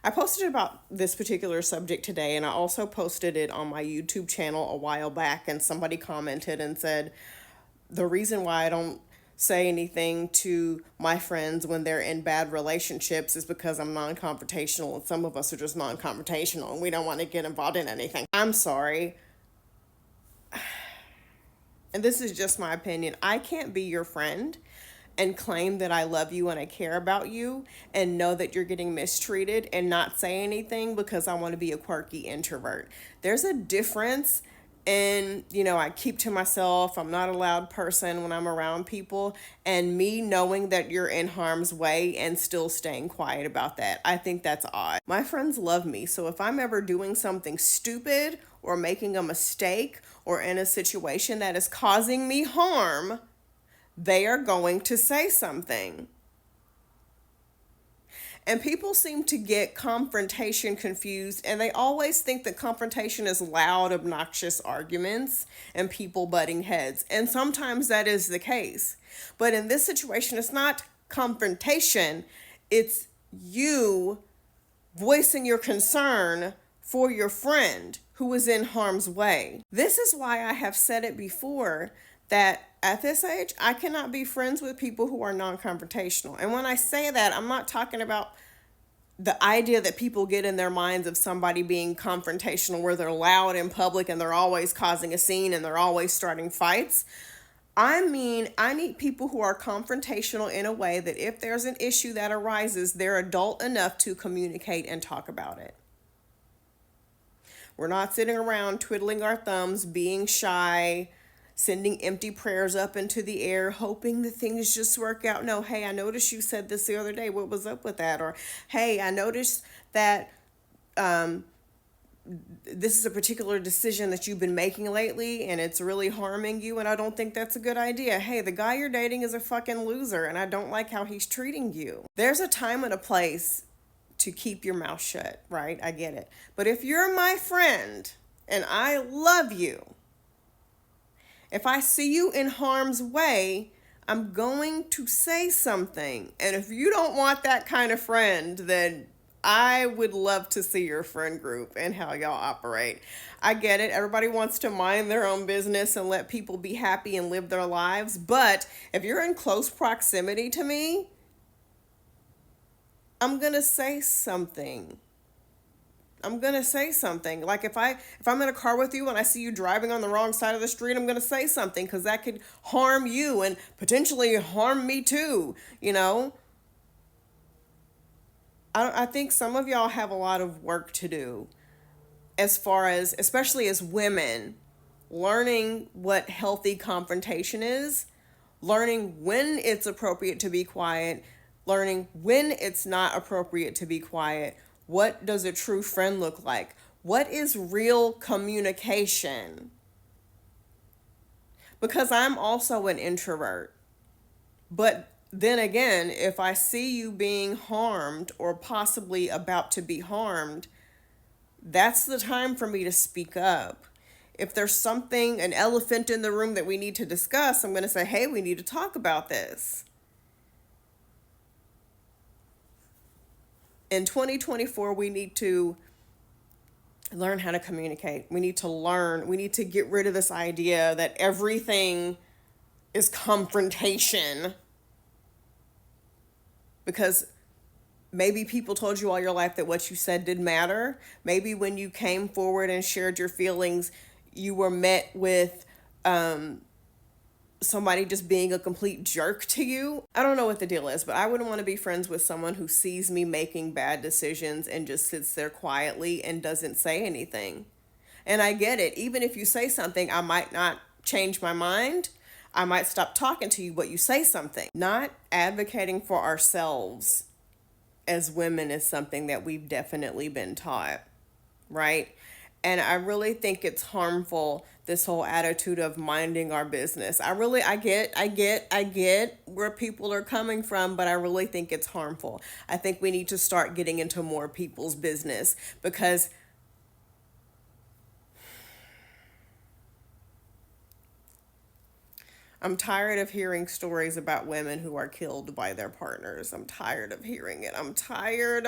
I posted about this particular subject today, and I also posted it on my YouTube channel a while back, and somebody commented and said, the reason why I don't say anything to my friends when they're in bad relationships is because I'm non-confrontational, and some of us are just non-confrontational and we don't want to get involved in anything. I'm sorry. And this is just my opinion. I can't be your friend and claim that I love you and I care about you and know that you're getting mistreated and not say anything because I want to be a quirky introvert. There's a difference. And, I keep to myself. I'm not a loud person when I'm around people. And me knowing that you're in harm's way and still staying quiet about that. I think that's odd. My friends love me. So if I'm ever doing something stupid or making a mistake or in a situation that is causing me harm, they are going to say something. And people seem to get confrontation confused, and they always think that confrontation is loud, obnoxious arguments and people butting heads. And sometimes that is the case. But in this situation, it's not confrontation, it's you voicing your concern for your friend who is in harm's way. This is why I have said it before that at this age, I cannot be friends with people who are non-confrontational. And when I say that, I'm not talking about the idea that people get in their minds of somebody being confrontational where they're loud in public and they're always causing a scene and they're always starting fights. I mean, I need people who are confrontational in a way that if there's an issue that arises, they're adult enough to communicate and talk about it. We're not sitting around twiddling our thumbs, being shy, sending empty prayers up into the air, hoping that things just work out. No, hey, I noticed you said this the other day. What was up with that? Or, hey, I noticed that this is a particular decision that you've been making lately and it's really harming you and I don't think that's a good idea. Hey, the guy you're dating is a fucking loser and I don't like how he's treating you. There's a time and a place to keep your mouth shut, right? I get it. But if you're my friend and I love you, if I see you in harm's way, I'm going to say something. And if you don't want that kind of friend, then I would love to see your friend group and how y'all operate. I get it. Everybody wants to mind their own business and let people be happy and live their lives. But if you're in close proximity to me, I'm going to say something. Like if I'm in a car with you and I see you driving on the wrong side of the street, I'm gonna say something because that could harm you and potentially harm me too. I think some of y'all have a lot of work to do as far as, especially as women, learning what healthy confrontation is, learning when it's appropriate to be quiet, learning when it's not appropriate to be quiet. What does a true friend look like? What is real communication? Because I'm also an introvert. But then again, if I see you being harmed or possibly about to be harmed, that's the time for me to speak up. If there's something, an elephant in the room that we need to discuss, I'm going to say, hey, we need to talk about this. In 2024, we need to learn how to communicate. We need to get rid of this idea that everything is confrontation. Because maybe people told you all your life that what you said didn't matter. Maybe when you came forward and shared your feelings, you were met with somebody just being a complete jerk to you. I don't know what the deal is, but I wouldn't want to be friends with someone who sees me making bad decisions and just sits there quietly and doesn't say anything. And I get it. Even if you say something, I might not change my mind. I might stop talking to you, but you say something. Not advocating for ourselves as women is something that we've definitely been taught, right? And I really think it's harmful, this whole attitude of minding our business. I get where people are coming from, but I really think it's harmful. I think we need to start getting into more people's business because I'm tired of hearing stories about women who are killed by their partners. I'm tired of hearing it. I'm tired.